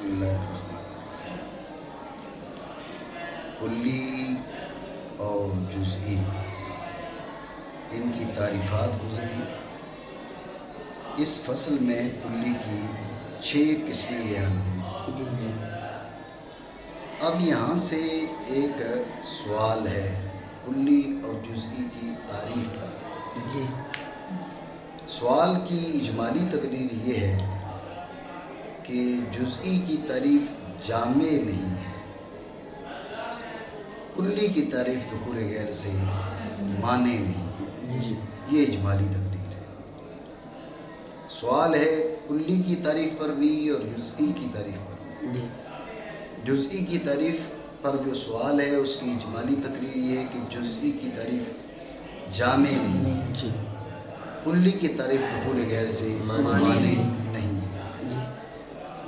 بسم اللہ الرحمن الرحیم۔ کلی اور جزئی ان کی تعریفات گزری۔ اس فصل میں کلی کی 6 قسمیں بیان ہوئی۔ اب یہاں سے ایک سوال ہے کلی اور جزئی کی تعریف پر۔ سوال کی اجمالی تقریر یہ ہے کہ جزئی کی تعریف جامع نہیں ہے، کلی کی تعریف دخول غیر سے مانع نہیں ہے۔ یہ اجمالی تقریر ہے۔ سوال ہے کلی کی تعریف پر بھی اور جزئی کی تعریف پر بھی۔ جزئی کی تعریف پر جو سوال ہے اس کی اجمالی تقریر یہ ہے کہ جزئی کی تعریف جامع نہیں ہے، کلی کی تعریف دخول غیر سے مانع نہیں ہے۔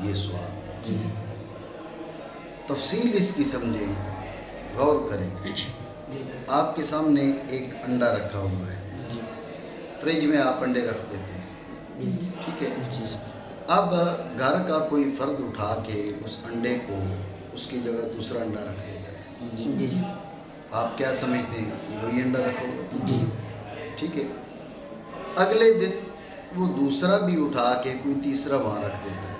یہ سوال تفصیل اس کی سمجھیں، غور کریں۔ آپ کے سامنے ایک انڈا رکھا ہوا ہے، فریج میں آپ انڈے رکھ دیتے ہیں، ٹھیک ہے۔ اب گھر کا کوئی فرد اٹھا کے اس انڈے کو اس کی جگہ دوسرا انڈا رکھ دیتا ہے، آپ کیا سمجھتے ہیں کہ وہی انڈا رکھا ہوا، ٹھیک ہے۔ اگلے دن وہ دوسرا بھی اٹھا کے کوئی تیسرا وہاں رکھ دیتا ہے،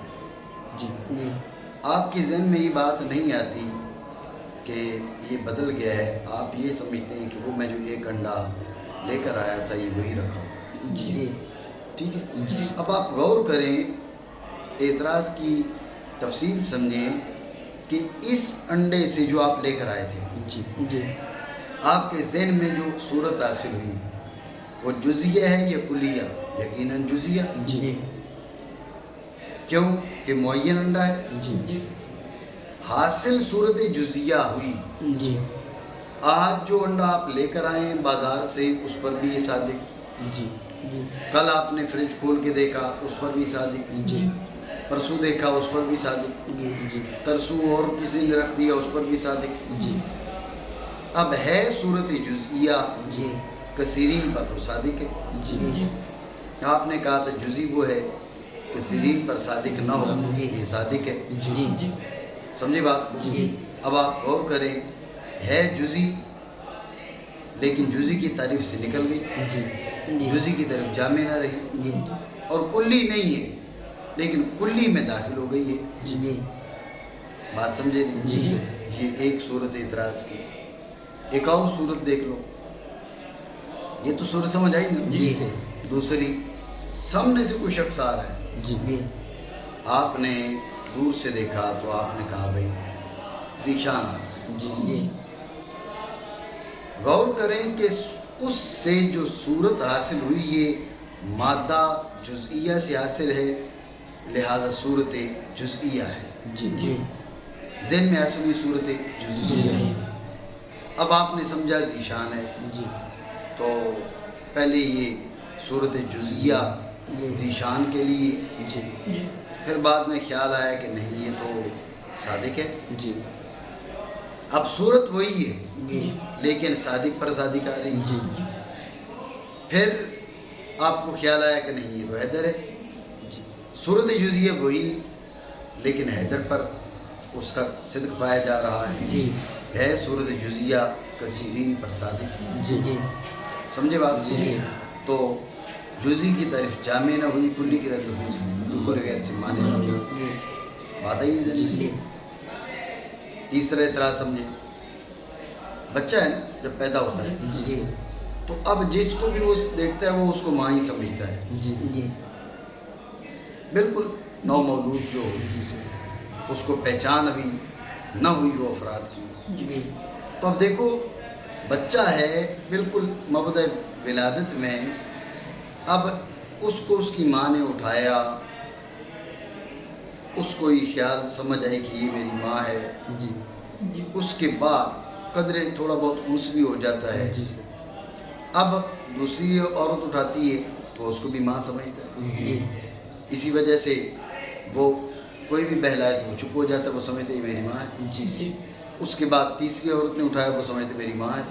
آپ کے ذہن میں یہ بات نہیں آتی کہ یہ بدل گیا ہے، آپ یہ سمجھتے ہیں کہ وہ میں جو ایک انڈا لے کر آیا تھا یہ وہی رکھا ہوا، ٹھیک ہے۔ اب آپ غور کریں، اعتراض کی تفصیل سمجھیں کہ اس انڈے سے جو آپ لے کر آئے تھے، آپ کے ذہن میں جو صورت حاصل ہوئی وہ جزیہ ہے یا کلیہ؟ یقیناً جزیہ۔ کیوں کہ معین انڈا ہے، حاصل صورت جزیہ ہوئی۔ آج جو انڈا آپ لے کر آئے ہیں بازار سے اس پر بھی یہ صادق، کل آپ نے فریج کھول کے دیکھا اس پر بھی صادق، پرسوں دیکھا اس پر بھی صادق، ترسوں اور کسی نے رکھ دیا اس پر بھی صادق۔ اب ہے صورت جزئیہ، کثیرین پر تو صادق ہے۔ آپ نے کہا تھا جزئی وہ ہے کثیرین پر صادق نہ ہو، یہ صادق ہے، سمجھے بات کو؟ اب آپ غور کریں، ہے جزئی لیکن جزئی کی تعریف سے نکل گئی، جزئی کی طرف جامع نہ رہی، اور کلی نہیں ہے لیکن کلی میں داخل ہو گئی ہے۔ بات سمجھے نہیں؟ یہ ایک صورت اعتراض کی۔ ایک اور صورت دیکھ لو، یہ تو صورت سمجھ آئی نا؟ دوسری، سامنے سے کوئی شخص آ رہا ہے، آپ نے دور سے دیکھا تو آپ نے کہا بھائی ذیشان آ رہا ہے۔ غور کریں کہ اس سے جو صورت حاصل ہوئی یہ مادہ جزئیہ سے حاصل ہے، لہذا صورت جزئیہ ہے، ذہن میں حاصل ہوئی صورت جزئیہ ہے۔ اب آپ نے سمجھا ذیشان ہے تو پہلے یہ صورت جزئیہ ذیشان کے لیے، پھر بعد میں خیال آیا کہ نہیں یہ تو صادق ہے۔ اب صورت وہی ہے لیکن صادق پر صادق آ رہی ہے۔ پھر آپ کو خیال آیا کہ نہیں یہ تو حیدر ہے، صورت جزئیہ وہی لیکن حیدر پر اس کا صدق پایا جا رہا ہے صورت جزئیہ کثیرین پر صادق، سمجھے بات؟ تو جزئی کی طرف جامع نہ ہوئی، کلی کی طرف دخول غیر سے مانع نہ ہوئی۔ بات آئی ذہن؟ تیسرا اعتراض سمجھے، بچہ ہے نا جب پیدا ہوتا ہے تو اب جس کو بھی وہ دیکھتا ہے وہ اس کو ماں ہی سمجھتا ہے، بالکل نو مولود جو اس کو پہچان ابھی نہ ہوئی وہ افراد کی۔ تو اب دیکھو بچہ ہے بالکل مبدأ ولادت میں، اب اس کو اس کی ماں نے اٹھایا، اس کو یہ خیال سمجھ آئی کہ یہ میری ماں ہے، اس کے بعد قدرے تھوڑا بہت انس بھی ہو جاتا ہے، اب دوسری عورت اٹھاتی ہے تو اس کو بھی ماں سمجھتا ہے، اسی وجہ سے وہ کوئی بھی بہلائے تو وہ چپ ہو جاتا ہے، وہ سمجھتے یہ میری ماں ہے۔ اس کے بعد تیسری عورت نے اٹھایا وہ سمجھتے میری ماں ہے۔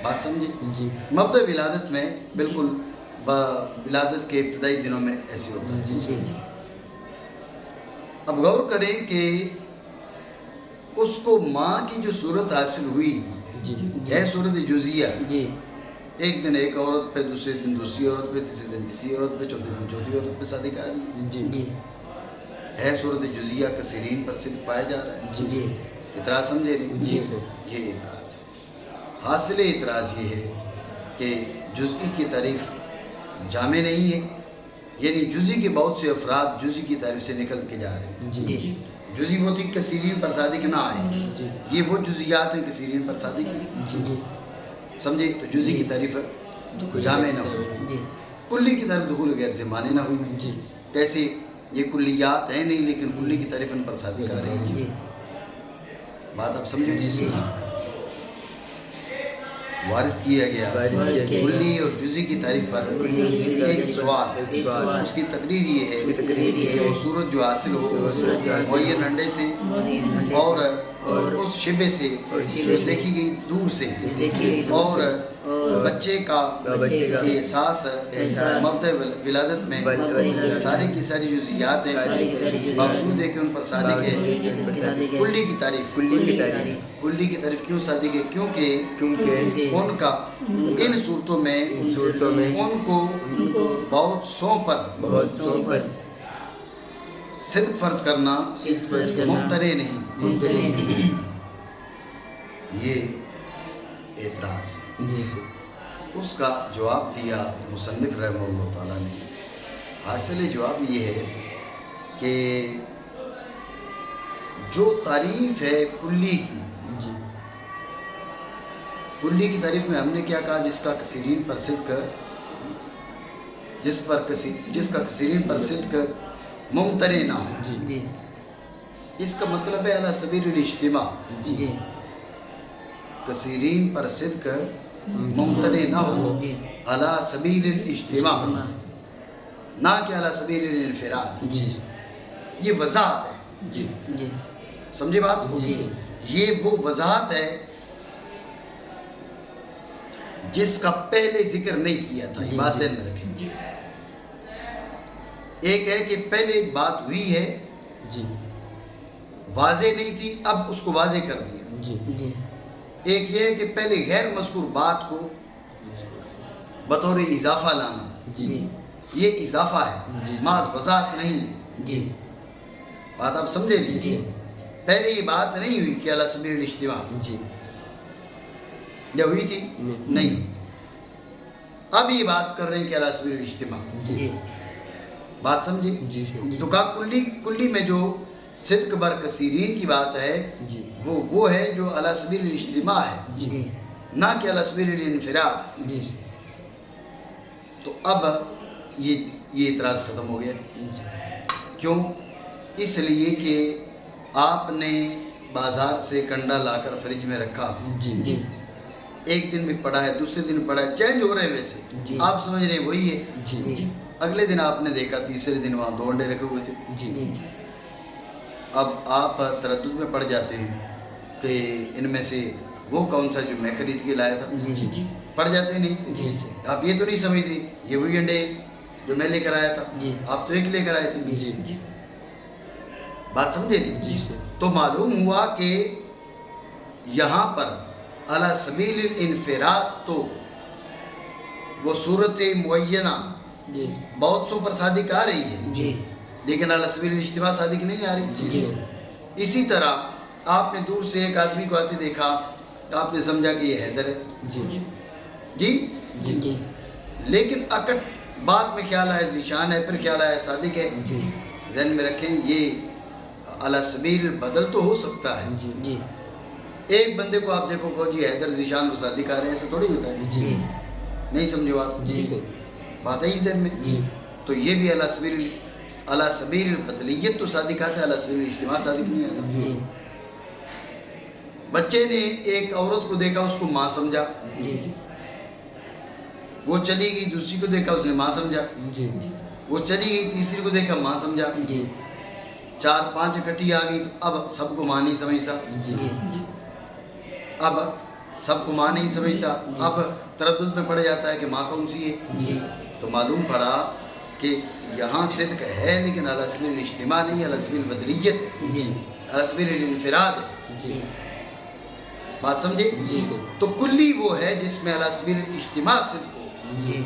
بات سمجھے؟ مبدأ ولادت میں بالکل ولادت کے ابتدائی دنوں میں ایسے ہوتا ہے۔ اب غور کریں کہ اس کو ماں کی جو صورت حاصل ہوئی ہے صورت جزیہ، ایک دن ایک عورت پہ، دوسرے دن دوسری عورت پہ، تیسرے دن تیسری عورت پہ، چوتھے دن چوتھی عورت پہ شادی کر رہی ہے صورت جزیہ کثیرین پر صدق پایا جا رہا ہے. اعتراض سمجھے نہیں؟ یہ اعتراض ہے. حاصل اعتراض یہ ہے کہ جزئی کی تعریف جامع نہیں ہے، یعنی جزئی کے بہت سے افراد جزئی کی تعریف سے نکل کے جا رہے ہیں. جزئی وہ تھی کثیرین پر صادق نہ آئے، یہ وہ جزیات ہیں کثیرین پر صادق. سمجھے؟ تو جزئی کی تعریف جامع نہ ہوئی، کلی کی تعریف دخول غیر سے معنی نہ ہوئی. کیسے؟ یہ کلیات ہیں نہیں لیکن کلی کی تعریف ان پر صادق آ رہی ہے. بات آپ سمجھے؟ وارد کیا گیا کلی اور جزئی کی تعریف پر ایک سوال، اس کی تقریر یہ ہے کہ وہ صورت جو حاصل ہو معین انڈے سے اور اس شبے سے جو دیکھی گئی دور سے، اور بچے کا احساس مبدأ ولادت میں ساری کی ساری جزیات ہیں، باوجود ہے کہ ان پر صادق ہے. کلی کی تعریف، کلی کی تعریف کیوں صادق ہے؟ کیونکہ ان کا ان صورتوں میں ان کو بہت سو پر صدق فرض کرنا ممتنع نہیں. یہ اعتراض اس کا جواب دیا مصنف رحمہ اللہ تعالیٰ نے. حاصل جواب یہ ہے کہ جو تعریف ہے کلی کی تعریف میں ہم نے کیا کہا؟ جس کا کثیرین پر صدق، جس کا کثیرین پر صدق ممتنع نہ ہو. اس کا مطلب ہے علی سبیل الاجتماع، کثیرین پر صدق ممتنع نہ ہو علی سبیل الاجتماع، نہ کہ علی سبیل الانفراد. یہ وضاحت ہے. سمجھے بات؟ یہ وہ وضاحت ہے جس کا پہلے ذکر نہیں کیا تھا. یہ بات ذہن میں رکھیں. ایک ہے کہ پہلے ایک بات ہوئی ہے، واضح نہیں تھی، اب اس کو واضح کر دیا. ایک یہ ہے کہ پہلے غیر مذکور بات کو بطور اضافہ لانا، یہ اضافہ ہے، محض وضاحت نہیں ہے. بات آپ سمجھے نہیں؟ پہلے یہ بات نہیں ہوئی کہ علی سبیل الاجتماع، یا ہوئی تھی؟ نہیں. اب یہ بات کر رہے ہیں کہ علی سبیل الاجتماع. بات سمجھے؟ تو کہا کلی میں جو صدق بر کثیرین کی بات ہے وہ ہے جو علی سبیل الاجتماع ہے، نہ کہ علی سبیل الانفراد. تو اب یہ اعتراض ختم ہو گیا. کیوں؟ اس لیے کہ آپ نے بازار سے کنڈا لا کر فریج میں رکھا، ایک دن بھی پڑا ہے، دوسرے دن پڑا ہے، چینج ہو رہے ہیں ویسے، آپ سمجھ رہے ہیں وہی ہے. اگلے دن آپ نے دیکھا تیسرے دن وہاں 2 انڈے رکھے ہوئے تھے. اب آپ تردد میں پڑ جاتے ہیں کہ ان میں سے وہ کون سا جو میں خرید کے لایا تھا. پڑ جاتے ہیں نہیں؟ آپ یہ تو نہیں سمجھتے یہ وہی انڈے جو میں لے کر آیا تھا، آپ تو ایک لے کر آئے تھے. بات سمجھے نہیں؟ تو معلوم ہوا کہ یہاں پر علی سبیل الانفراد تو وہ صورت معینہ بہت سو پر صادق آ رہی ہے، لیکن علی سبیل الاجتماع صادق نہیں آ رہی. اسی طرح آپ نے دور سے ایک آدمی کو آتے دیکھا تو آپ نے سمجھا کہ یہ حیدر ہے، جی، لیکن اکٹ بعد میں خیال آیا ذیشان ہے، پھر خیال آیا صادق ہے. ذہن میں رکھیں یہ علی سبیل بدل تو ہو سکتا ہے. ایک بندے کو آپ دیکھو کہ جی حیدر ذیشان و صادق آ رہے ہیں، ایسا تھوڑی ہوتا ہے. نہیں سمجھے بات ہے ہی ذہن میں. تو یہ بھی علی سبیل البدلیت تو صادق آتا ہے، علی سبیل الاجتماع صادق نہیں آتا. بچے نے ایک عورت کو دیکھا، اس کو ماں سمجھا، وہ چلی گئی. دوسری کو دیکھا، اس نے ماں سمجھا. وہ چلی گئی، تیسری کو دیکھا، ماں سمجھا. 4-5 اکٹھی آ گئی تو اب سب کو ماں نہیں سمجھتا. اب سب کو ماں نہیں سمجھتا، اب تردد میں پڑ جاتا ہے کہ ماں کون سی ہے. تو معلوم پڑا کہ یہاں صدق ہے لیکن علی سبیل الاجتماع نہیں، علی سبیل البدلیت ہے، جی علی سبیل الانفراد ہے. جی بات سمجھے؟ جی تو کلی وہ ہے جس میں علی سبیل الاجتماع صدق ہو. جی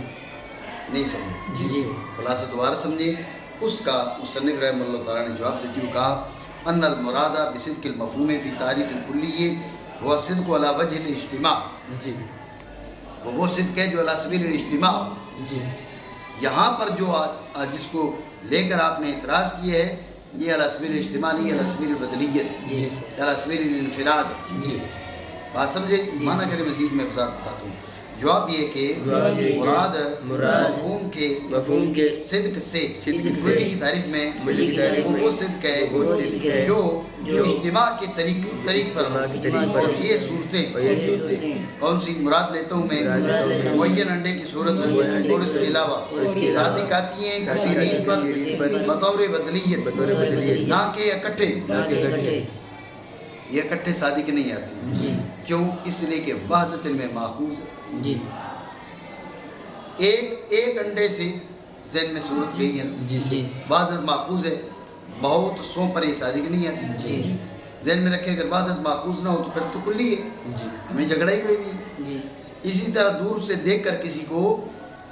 نہیں سمجھے؟ جی خلاصہ دوبارہ سمجھے. اس کا مصنف رحمہ اللہ تعالیٰ نے جواب دیتی ہوئے کہا ان المراد بصدق المفہوم فی تعریف الکلیہ هو الصدق علی وجہ الاجتماع. جی وہ صدق ہے جو علی سبیل الاجتماع ہو. جی یہاں پر جو جس کو لے کر آپ نے اعتراض کیا ہے یہ علی سبیل الاجتماع نہیں، علی سبیل البدلیت ہے، جی علی سبیل الانفراد ہے. جی بات سمجھے؟ معنی کرے مزید میں بتاتا ہوں. جواب یہ کہ مراد مفہوم کے صدق سے کلی کی تعریف میں وہ صدق ہے جو اجتماع کے طریق پر اور یہ صورتیں کون سی مراد لیتا ہوں میں معین انڈے کی صورت اور اس کے علاوہ صادق آتی ہیں کسی دین پر بطور بدلیت نہ کہ اکٹھے. یہ اکٹھے صادق نہیں آتی. کیوں؟ اس لیے کہ وحدت میں ماخوذ ہے. جی ایک انڈے سے ذہن میں صورت گئی ہے، جی وحدت ماخوذ ہے. بہت سو پر یہ صادق نہیں آتی. جی ذہن میں رکھے اگر وحدت ماخوذ نہ ہو تو پھر تو کلی ہے، جی ہمیں جھگڑا ہی کوئی نہیں. جی اسی طرح دور سے دیکھ کر کسی کو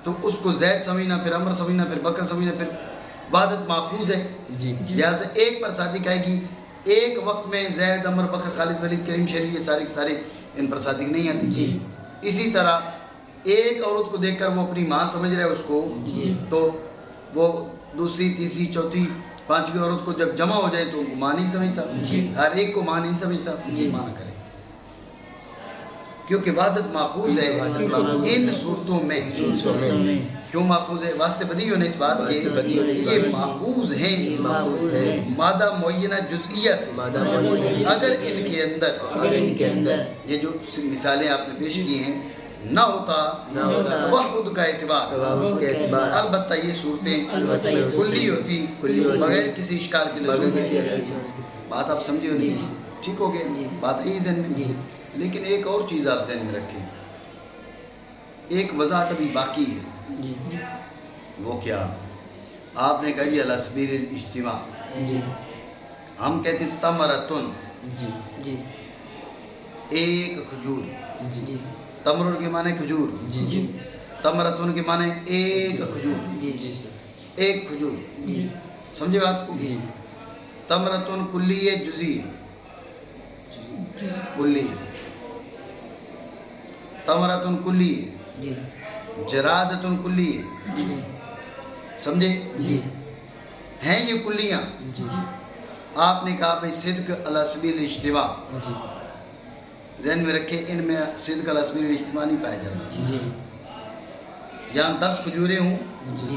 تو اس کو زید سمجھنا، پھر عمر سمجھنا، پھر بکر سمجھنا، پھر وحدت ماخوذ ہے. جی لہٰذا ایک پر صادق آئے گی. ایک وقت میں زید، عمر، بکر، خالد، ولید، کریم، شریف یہ سارے کے سارے ان پر صادق نہیں آتی. جی اسی طرح ایک عورت کو دیکھ کر وہ اپنی ماں سمجھ رہے اس کو، جی تو وہ دوسری، تیسری، چوتھی، پانچویں عورت کو جب جمع ہو جائے تو ان کو ماں نہیں سمجھتا. جی ہر ایک کو ماں نہیں سمجھتا. جی ماں نہ کرے کیونکہ وحدت ماخوذ ہے ان صورتوں میں. کیوں ماخوذ ہے؟ واسطے بدی ہونے اس بات کے یہ ماخوذ ہیں مادہ معینہ جزئیہ سے. اگر ان کے اندر یہ جو مثالیں آپ نے پیش کی ہیں نہ ہوتا توحد کا اعتبار، البتہ یہ صورتیں کلی ہوتی بغیر کسی اشکال کے لزوم. بات آپ سمجھے ہو نہیں؟ ٹھیک ہو گیا؟ بات ہے ذہن میں. لیکن ایک اور چیز آپ ذہن میں رکھیں، ایک وضاحت ابھی باقی ہے. وہ کیا؟ آپ نے کہا جی علی سبیل الاجتماع. ہم کہتے تمرتن، جی ایک کھجور. جی تمر کے معنی کھجور، جی تمرتن کے معنی ایک کھجور. جی ایک کھجور. جی سمجھے بات کو؟ جی تمرتن کلی ہے، جزئی ہے. کلی ہے. تمرتن کلی ہے، جی جرادتن کلی ہے. جی سمجھے؟ جی ہیں یہ کلیاں. جی آپ نے کہا بھائی صدق علی سبیل الاجتماع. جی ذہن میں رکھے ان میں صدق علی سبیل الاجتماع نہیں پایا جاتا. جی یہاں 10 کھجوریں ہوں، جی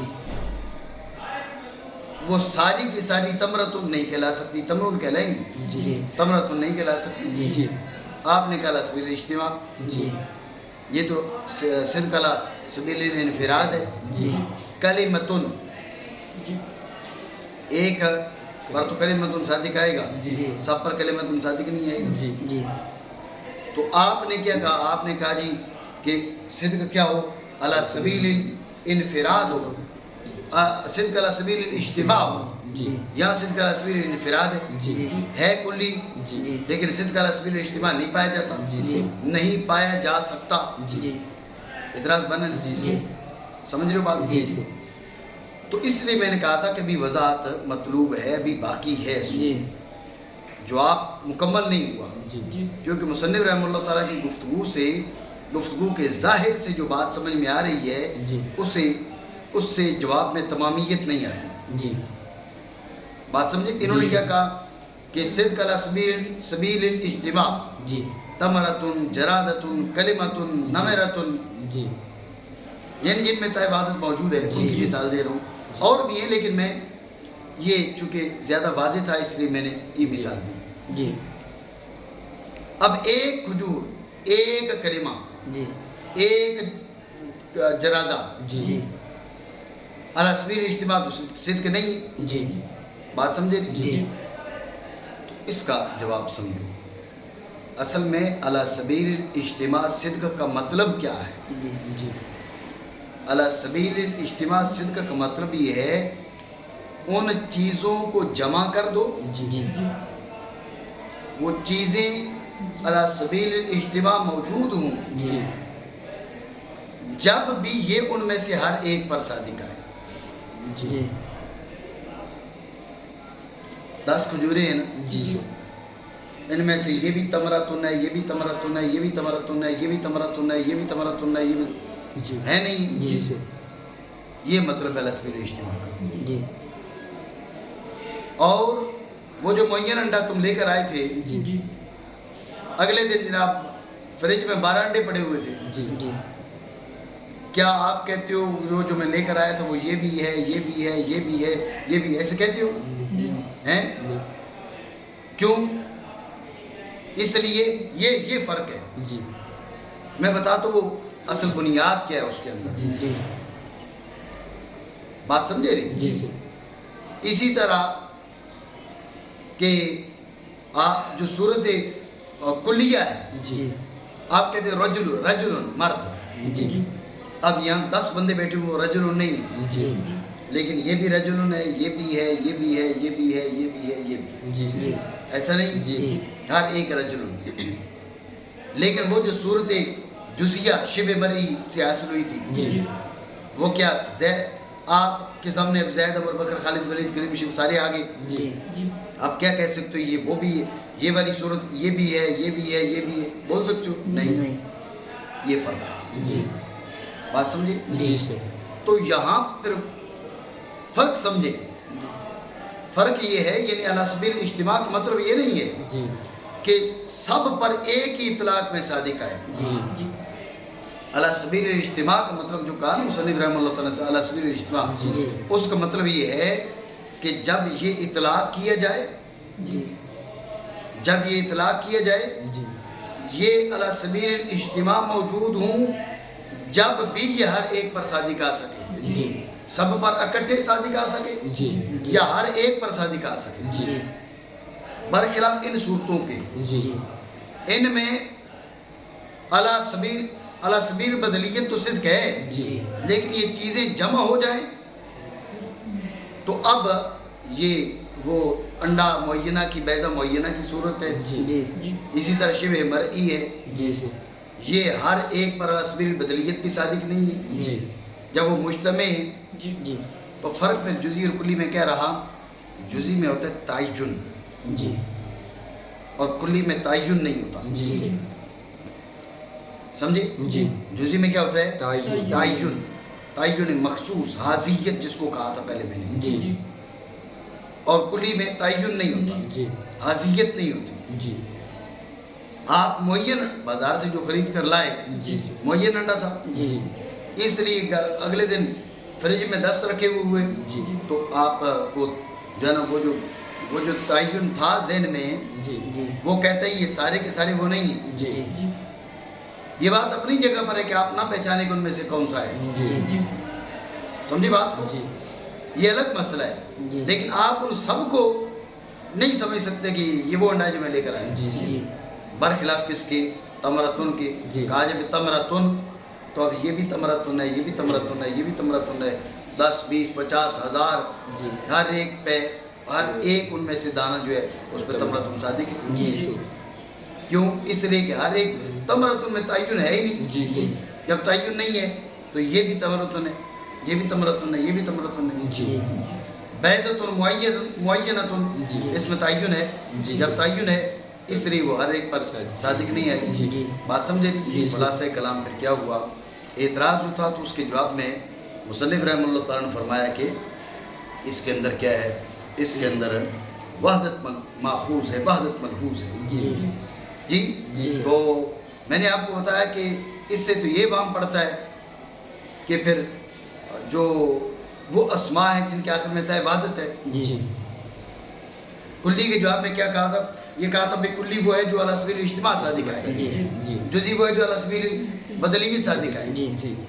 وہ ساری کی ساری تمرتن نہیں کہلا سکتی. تمرن کہلائیں گی، جی تمرتن نہیں کہلا سکتی. جی آپ نے کہا علی سبیل الاجتماع. جی یہ تو صدق علی سبیل الانفراد ہے. جی کلمتن ایک پر تو کلمتن صادق آئے گا، جی سب پر کلمتن صادق نہیں آئے گا. جی جی تو آپ نے کیا کہا؟ آپ نے کہا جی کہ صدق کیا ہو؟ علی سبیل الانفراد ہو. صدق علی سبیل الاجتماع ہو. جی یہاں صدق علی سبیل الانفراد ہے، جی ہے کلی، جی لیکن صدق علی سبیل الاجتماع نہیں پایا جاتا، جی نہیں پایا جا سکتا. جی اعتراض بنا نہیں؟ جی سمجھ رہے ہو بات؟ جی تو اس لیے میں نے کہا تھا کہ ابھی وضاحت مطلوب ہے، ابھی باقی ہے، جی جواب مکمل نہیں ہوا. جی کیونکہ مصنف رحمہ اللہ تعالیٰ کی گفتگو کے ظاہر سے جو بات سمجھ میں آ رہی ہے جی اس سے جواب میں تمامیت نہیں آتی. جی بات سمجھے؟ انہوں نے کیا کہا کہ صدق علی سبیل الاجتماع جی تمرتن، جرادتن، کلمتن، نمرتن، جی یعنی جن میں عبادت موجود ہے. ان کی مثال دے رہا ہوں، اور بھی ہیں لیکن میں یہ چونکہ زیادہ واضح تھا اس لیے میں نے یہ مثال دی. جی اب ایک کھجور، ایک کلمہ، جی ایک جرادہ جی علی سبیل الاجتماع تو صدق نہیں. جی بات سمجھے؟ جی تو اس کا جواب سمجھو. اصل میں علی سبیل الاجتماع صدق کا مطلب کیا ہے؟ جی علی سبیل الاجتماع صدق کا مطلب یہ ہے ان چیزوں کو جمع کر دو، وہ چیزیں علی سبیل الاجتماع موجود ہوں جب بھی یہ ان میں سے ہر ایک پر صادق آئے۔ 10 کھجوریں ہیں نا، ان میں سے یہ بھی تمرتن ہے، یہ بھی تمرتن ہے، یہ بھی تمرتن ہے، یہ بھی تمرتن ہے، یہ بھی تمرتن ہے، یہ بھی ہے نہیں، یہ مطلب ہے سبیل الاجتماع کا۔ اور وہ جو معین انڈا تم لے کر آئے تھے، اگلے دن جناب فریج میں 12 انڈے پڑے ہوئے تھے، کیا آپ کہتے ہو جو میں لے کر آیا تھا وہ یہ بھی ہے، یہ بھی ہے، یہ بھی ہے، یہ بھی ہے، ایسے کہتے ہو ہیں؟ کیوں؟ اس لیے یہ فرق ہے۔ میں بتاتا ہوں وہ اصل بنیاد کیا ہے اس کے اندر، بات سمجھے رہی؟ اسی طرح کہ جو صورت کلیہ ہے، آپ کہتے ہیں رجل مرد، اب یہاں 10 بندے بیٹھے ہوئے رجل نہیں ہے، لیکن یہ بھی رجل ہے، یہ بھی ہے، یہ بھی ہے، یہ بھی ہے، یہ بھی ہے، یہ بھی ہے، ایسا نہیں، ہر ایک رجل۔ لیکن وہ جو صورت جزیہ شبہ مرئی سے حاصل ہوئی تھی، وہ کیا آپ کے سامنے اب زید، ابو بکر، خالد، ولید، کریم، شیخ سارے آگے، آپ کیا کہہ سکتے ہو یہ وہ بھی ہے، یہ والی صورت یہ بھی ہے، یہ بھی ہے، یہ بھی ہے، بول سکتے ہو؟ نہیں، یہ فرق ہے، بات سمجھے؟ تو یہاں پھر فرق سمجھے، فرق یہ ہے، یعنی علی سبیل الاجتماع کا مطلب یہ نہیں ہے کہ سب پر ایک ہی اطلاق میں صادق آئے۔ علی سبیل الاجتماع کا مطلب جو کہا نا مصنف رحمہ اللہ تعالیٰ سے، علی سبیل الاجتماع، اس کا مطلب یہ ہے کہ جب یہ اطلاق کیا جائے، جب یہ اطلاق کیا جائے، یہ علی سبیل الاجتماع موجود ہوں جب بھی یہ ہر ایک پر صادق آ سکے، سب پر اکٹھے صادق آ سکے یا ہر ایک پر صادق آ سکے، برخلاف ان صورتوں کے، ان میں علی سبیل بدلیت تو صدق ہے، لیکن یہ چیزیں جمع ہو جائیں تو اب یہ وہ انڈا معینہ کی بیضہ معینہ کی صورت ہے، اسی طرح شبہ مرئی ہے، یہ ہر ایک پر علی سبیل بدلیت بھی صادق نہیں ہے، جب وہ مجتمع ہے تو فرق میں جزئی اور کلی میں کہہ رہا، جزئی میں ہوتا ہے تعین اور کلی میں تعین نہیں ہوتا، سمجھے؟ جزئی میں کیا ہوتا ہے؟ تعین مخصوص، حاضیت جس کو کہا تھا پہلے میں نے، اور کلی میں تعین نہیں ہوتا، حاضیت نہیں ہوتی۔ آپ معین بازار سے جو خرید کر لائے، معین انڈا تھا، اس لیے اگلے دن فریج میں 10 رکھے ہوئے، تو آپ کو جو ہے نا وہ جو تعین تھا ذہن میں، وہ کہتے ہیں یہ سارے کے سارے وہ نہیں ہیں۔ یہ بات اپنی جگہ پر ہے کہ آپ نہ پہچانے کہ ان میں سے کون سا ہے، سمجھے بات کو؟ یہ الگ مسئلہ ہے، لیکن آپ ان سب کو نہیں سمجھ سکتے کہ یہ وہ انڈا جو میں لے کر آیا، برخلاف کس کے؟ تمرتن کے۔ کہا جب تمرتن تو اب یہ بھی تمرتن ہے، یہ بھی تمرتن ہے، یہ بھی تمرتن ہے، 10 20 50 1000 ہر ایک پہ، ہر ایک ان میں سے دانہ جو ہے اس پہ تمرتن صادق ہے۔ کیوں؟ اس لیے کہ ہر ایک تمرتن میں تعین ہے ہی نہیں، جب تعین نہیں ہے تو یہ بھی تمرتن ہے، یہ بھی تمرتن ہے، یہ بھی تمرتن ہے۔ بیضۃ معینۃ، اس میں تعین ہے، جب تعین ہے اس لیے وہ ہر ایک پر صادق نہیں ہے، بات سمجھے؟ خلاصہ کلام پھر کیا ہوا؟ اعتراض جو تھا تو اس کے جواب میں مصنف رحمہ اللہ تعالیٰ نے فرمایا کہ اس کے اندر کیا ہے؟ اس کے اندر وحدت ماخوذ ہے، وحدت ملحوظ ہے۔ جی تو میں نے آپ کو بتایا کہ اس سے تو یہ وہم پڑتا ہے کہ پھر جو وہ اسماء ہیں جن کے آخر میں ہے وحدت ہے۔ کلی کے جواب میں کیا کہا تھا؟ یہ کہا تھا بے کلی وہ ہے جو علی سبیل الاجتماع صادق ہے، جزئی وہ ہے جو علی سبیل بدلیت صادق ہے۔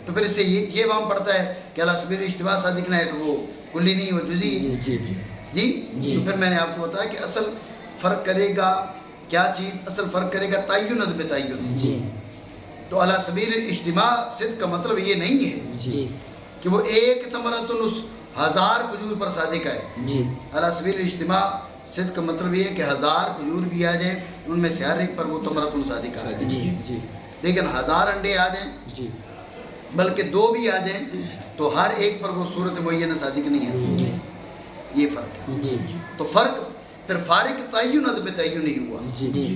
تو پھر اس سے یہ وہم پڑتا ہے کہ علی سبیل الاجتماع صادق نہ ہے تو وہ کلی نہیں، وہ جزئی ہے۔ جی تو پھر میں نے آپ کو بتایا کہ اصل فرق کرے گا کیا چیز؟ اصل فرق کرے گا تعین عدم تعین، تو علی سبیل اجتماع صدق کا مطلب یہ نہیں ہے جی کہ وہ ایک تمرتن اس 1000 کھجور پر صادق ہے. جی علی سبیل اجتماع صدق کا مطلب یہ ہے کہ 1000 کھجور بھی آ جائیں ان میں سے ہر ایک پر وہ تمرتن صادق آ جائے. جی جی لیکن 1000 انڈے آ جائیں جی بلکہ 2 بھی آ جائیں تو ہر ایک پر وہ صورت معینہ صادق نہیں ہے. یہ فرق ہے. جی تو فرق پھر فارق تعین عدم تعین نہیں ہوا. جی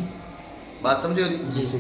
بات سمجھو نہیں؟ جی